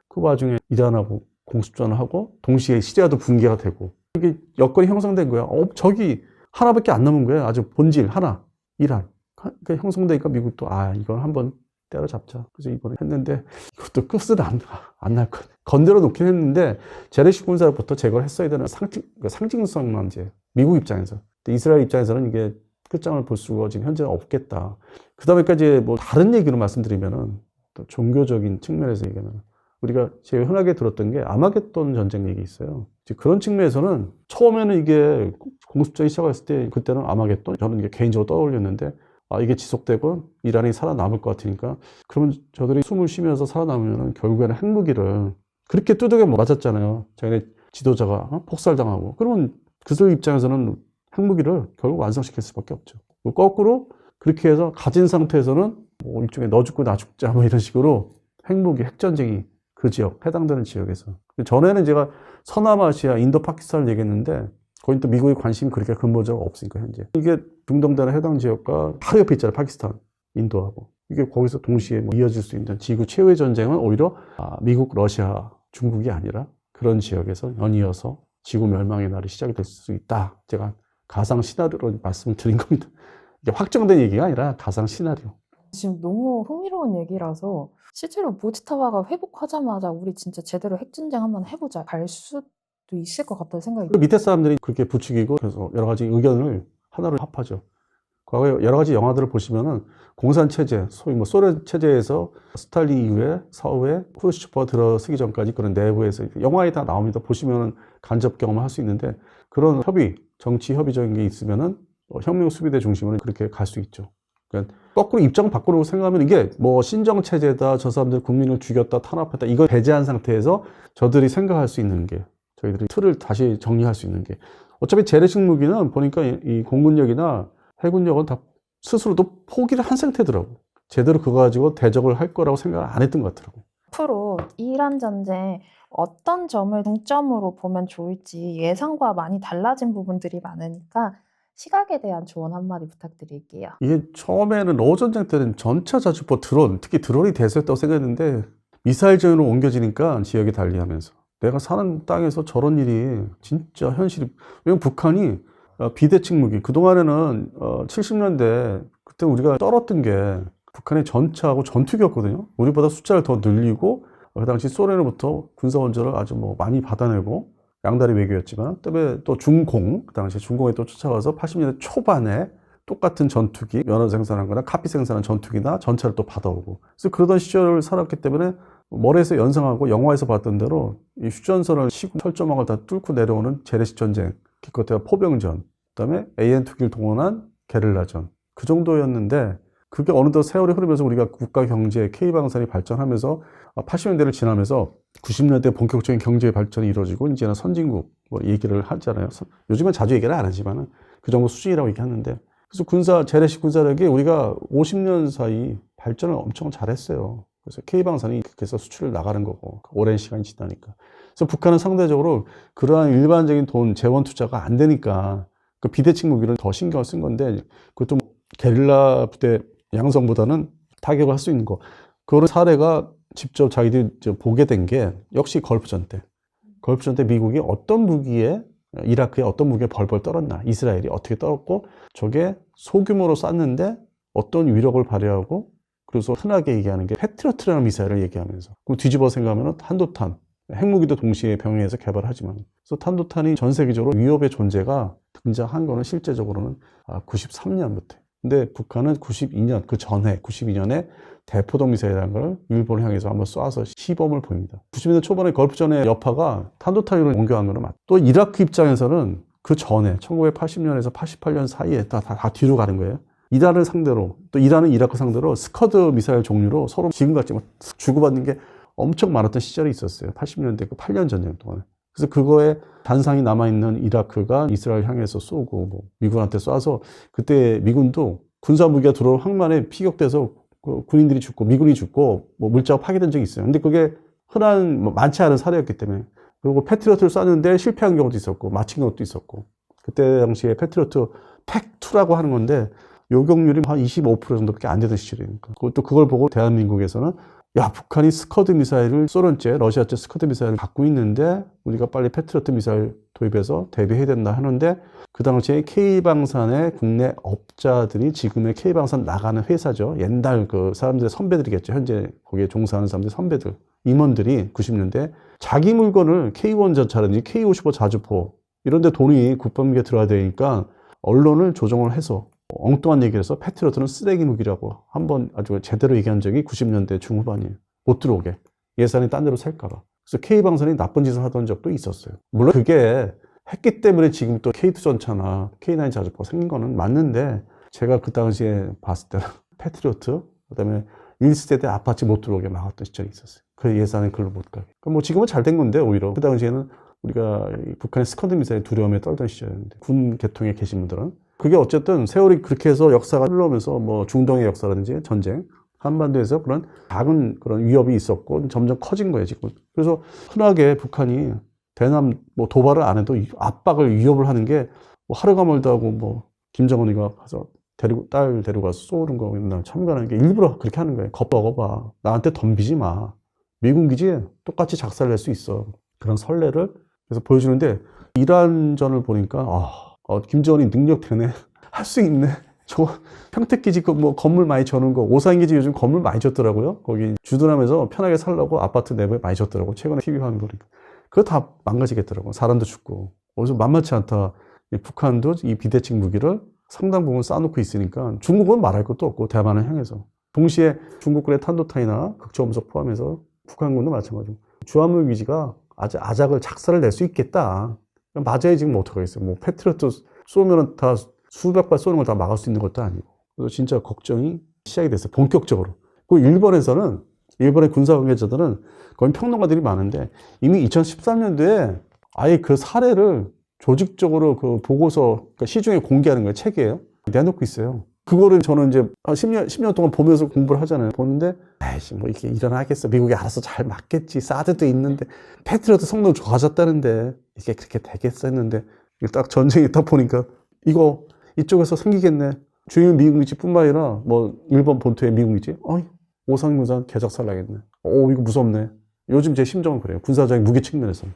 그 와중에 이란하고 공습전을 하고 동시에 시리아도 붕괴가 되고 이게 여건이 형성된 거야. 저기 하나밖에 안 남은 거야. 아주 본질 하나 이란. 그러니까 형성되니까 미국도 이건 한번 때려잡자. 그래서 이번에 했는데 이것도 끝은 안 날 것 같아. 건드려 놓긴 했는데 재래식 군사부터 제거를 했어야 되는 상징성 문제. 미국 입장에서. 근데 이스라엘 입장에서는 이게 끝장을 볼 수가 지금 현재 없겠다. 그 다음에까지 뭐 다른 얘기로 말씀드리면은 또 종교적인 측면에서 얘기하면 우리가 제일 흔하게 들었던 게 아마겟돈 전쟁 얘기 있어요. 그런 측면에서는 처음에는 이게 공습전이 시작했을 때 그때는 아마겟돈 저는 이게 개인적으로 떠올렸는데 이게 지속되고 이란이 살아남을 것 같으니까 그러면 저들이 숨을 쉬면서 살아남으면 결국에는 핵무기를 그렇게 두들겨 맞았잖아요. 자기네 지도자가 폭살당하고 그러면 그들 입장에서는 핵무기를 결국 완성시킬 수밖에 없죠. 거꾸로 그렇게 해서 가진 상태에서는 뭐 일종의 너 죽고 나 죽자 뭐 이런 식으로 핵무기, 핵전쟁이 그 지역, 해당되는 지역에서. 전에는 제가 서남아시아, 인도, 파키스탄을 얘기했는데 거긴 또 미국의 관심이 그렇게 근본적으로 없으니까 현재. 이게 중동대나 해당 지역과 바로 옆에 있잖아요. 파키스탄, 인도하고. 이게 거기서 동시에 뭐 이어질 수 있는 지구 최후의 전쟁은 오히려 미국, 러시아, 중국이 아니라 그런 지역에서 연이어서 지구 멸망의 날이 시작이 될 수 있다. 제가 가상 시나리오로 말씀을 드린 겁니다. 이게 확정된 얘기가 아니라 가상 시나리오. 지금 너무 흥미로운 얘기라서 실제로 모지타와가 회복하자마자 우리 진짜 제대로 핵전쟁 한번 해보자 갈 수도 있을 것 같다는 생각이 들어요. 밑에 사람들이 그렇게 부추기고 그래서 여러 가지 의견을 하나로 합하죠. 과거에 여러 가지 영화들을 보시면은 공산체제, 소위 뭐 소련 체제에서 스탈린 이후에 사후에 크루시초프가 들어서기 전까지 그런 내부에서 영화에 다 나옵니다. 보시면은 간접 경험을 할 수 있는데 그런 협의, 정치 협의적인 게 있으면은 혁명 수비대 중심으로 그렇게 갈 수 있죠. 그러니까 거꾸로 입장 바꾸려고 생각하면 이게 뭐 신정체제다, 저 사람들 국민을 죽였다, 탄압했다, 이걸 배제한 상태에서 저들이 생각할 수 있는 게 저희들이 틀을 다시 정리할 수 있는 게 어차피 재래식 무기는 보니까 이 공군력이나 해군력은 다 스스로도 포기를 한 상태더라고. 제대로 그거 가지고 대적을 할 거라고 생각을 안 했던 것 같더라고. 앞으로 이란 전쟁 어떤 점을 중점으로 보면 좋을지 예상과 많이 달라진 부분들이 많으니까 시각에 대한 조언 한마디 부탁드릴게요. 이게 처음에는 러우 전쟁 때는 전차 자주포 드론, 특히 드론이 대세였다고 생각했는데 미사일 전으로 옮겨지니까 지역이 달리하면서 내가 사는 땅에서 저런 일이 진짜 현실이. 왜냐면 북한이 비대칭 무기 그동안에는 70년대 그때 우리가 떨었던 게 북한의 전차하고 전투기였거든요. 우리보다 숫자를 더 늘리고 그 당시 소련으로부터 군사 원조를 아주 뭐 많이 받아내고 양다리 외교였지만 그다음에 또 중공, 그 당시 중공에 또 쫓아가서 80년대 초반에 똑같은 전투기, 면허 생산한 거나 카피 생산한 전투기나 전차를 또 받아오고. 그래서 그러던 시절을 살았기 때문에 머리에서 연상하고 영화에서 봤던 대로 이 휴전선을 시구 철조망을 다 뚫고 내려오는 재래식 전쟁, 기껏해야 포병전, 그다음에 AN2기를 동원한 게릴라전 그 정도였는데 그게 어느덧 세월이 흐르면서 우리가 국가 경제, K방산이 발전하면서 80년대를 지나면서 90년대 본격적인 경제 발전이 이루어지고 이제는 선진국 뭐 얘기를 하잖아요. 요즘은 자주 얘기를 안 하지만은 그 정도 수준이라고 얘기하는데 그래서 재래식 군사력이 우리가 50년 사이 발전을 엄청 잘했어요. 그래서 K방산이 그래서 수출을 나가는 거고 오랜 시간이 지나니까. 그래서 북한은 상대적으로 그러한 일반적인 돈 재원 투자가 안 되니까 그 비대칭 무기를 더 신경을 쓴 건데 그것도 게릴라 부대 양성보다는 타격을 할 수 있는 거. 그런 사례가 직접 자기들이 보게 된 게 역시 걸프전 때. 걸프전 때 미국이 어떤 무기에 이라크에 어떤 무기에 벌벌 떨었나, 이스라엘이 어떻게 떨었고 저게 소규모로 쐈는데 어떤 위력을 발휘하고 그래서 흔하게 얘기하는 게 패트리어트라는 미사일을 얘기하면서 그럼 뒤집어 생각하면 한도탄, 핵무기도 동시에 병행해서 개발하지만 그래서 탄도탄이 전 세계적으로 위협의 존재가 등장한 거는 실제적으로는 93년부터. 근데 북한은 92년, 그 전에 92년에 대포동 미사일이라는 걸 일본을 향해서 한번 쏴서 시범을 보입니다. 90년대 초반에 걸프전의 여파가 탄도탄으로 옮겨간 거는 맞다. 또 이라크 입장에서는 그 전에 1980년에서 88년 사이에 다 뒤로 가는 거예요. 이란을 상대로 또 이란은 이라크 상대로 스커드 미사일 종류로 서로 지금같이 주고받는 게 엄청 많았던 시절이 있었어요. 80년대 그 8년 전쟁 동안에. 그래서 그거에 단상이 남아있는 이라크가 이스라엘 향해서 쏘고 뭐 미군한테 쏴서 그때 미군도 군사무기가 들어올 항만에 피격돼서 그 군인들이 죽고 미군이 죽고 뭐 물자가 파괴된 적이 있어요. 근데 그게 흔한 많지 않은 사례였기 때문에. 그리고 패트리어트를 쐈는데 실패한 경우도 있었고 맞힌 경우도 있었고 그때 당시에 패트리어트 팩2라고 하는 건데 요격률이 한 25% 정도밖에 안 되던 시절이니까. 그것도 그걸 보고 대한민국에서는 야, 북한이 스커드 미사일을 소련제, 러시아제 스커드 미사일을 갖고 있는데 우리가 빨리 패트리어트 미사일 도입해서 대비해야 된다 하는데 그 당시에 K방산의 국내 업자들이 지금의 K방산 나가는 회사죠. 옛날 그 사람들의 선배들이겠죠. 현재 거기에 종사하는 사람들의 선배들, 임원들이 90년대 자기 물건을 K1 전차라든지 K55 자주포 이런 데 돈이 국방비에 들어야 되니까 언론을 조정을 해서 엉뚱한 얘기를 해서 패트리어트는 쓰레기 무기라고 한번 아주 제대로 얘기한 적이 90년대 중후반이에요. 못 들어오게. 예산이 딴 데로 셀까봐. 그래서 K방산이 나쁜 짓을 하던 적도 있었어요. 물론 그게 했기 때문에 지금 또 K2 전차나 K9 자주포가 생긴 거는 맞는데 제가 그 당시에 봤을 때는 패트리어트 그다음에 1세대 아파치 못 들어오게 막았던 시절이 있었어요. 그 예산이 글로 못 가게. 뭐 지금은 잘 된 건데 오히려 그 당시에는 우리가 북한의 스커드 미사일 두려움에 떨던 시절이었는데 군 계통에 계신 분들은 그게 어쨌든 세월이 그렇게 해서 역사가 흘러오면서 뭐 중동의 역사라든지 전쟁, 한반도에서 그런 작은 그런 위협이 있었고 점점 커진 거예요, 지금. 그래서 흔하게 북한이 대남 뭐 도발을 안 해도 압박을 위협을 하는 게 뭐 하루가 멀다 하고 뭐 김정은이가 가서 딸 데려가서 쏘는 거 맨날 참관하는 게 일부러 그렇게 하는 거예요. 겁봐. 나한테 덤비지 마. 미군 기지에 똑같이 작살낼 수 있어. 그런 설레를 그래서 보여주는데 이란전을 보니까 김정은이 능력되네. 할 수 있네. 저 평택기지 뭐 건물 많이 져는 거 오산기지 요즘 건물 많이 졌더라고요. 거기 주둔하면서 편하게 살라고 아파트 내부에 많이 졌더라고. 최근에 TV 화면 보니까. 그거 다 망가지겠더라고. 사람도 죽고. 그래서 만만치 않다. 북한도 이 비대칭 무기를 상당 부분 쌓아놓고 있으니까 중국은 말할 것도 없고 대만을 향해서. 동시에 중국군의 탄도탄이나 극초음속 포함해서 북한군도 마찬가지고. 주한미 기지가 아주 아작을 작살을 낼 수 있겠다. 맞아야 지금 어떡하겠어요. 뭐 패트리어트 쏘면은 다 수백 발 쏘는 걸 다 막을 수 있는 것도 아니고. 그래서 진짜 걱정이 시작이 됐어요. 본격적으로. 그 일본에서는 일본의 군사 관계자들은 거기 평론가들이 많은데 이미 2013년도에 아예 그 사례를 조직적으로 그 보고서 그러니까 시중에 공개하는 거예요. 책이에요. 내놓고 있어요. 그거를 저는 이제 10년 동안 보면서 공부를 하잖아요. 보는데, 아이씨, 뭐 이게 일어나겠어. 미국이 알아서 잘 맞겠지. 사드도 있는데, 패트리어트 성능 좋아졌다는데, 이게 그렇게 되겠어 했는데, 딱 전쟁이 딱 보니까, 이거 이쪽에서 생기겠네. 주요 미국 기지뿐만 아니라, 뭐, 일본 본토의 미국 기지. 오산군산 개작살 나겠네. 이거 무섭네. 요즘 제 심정은 그래요. 군사적인 무기 측면에서.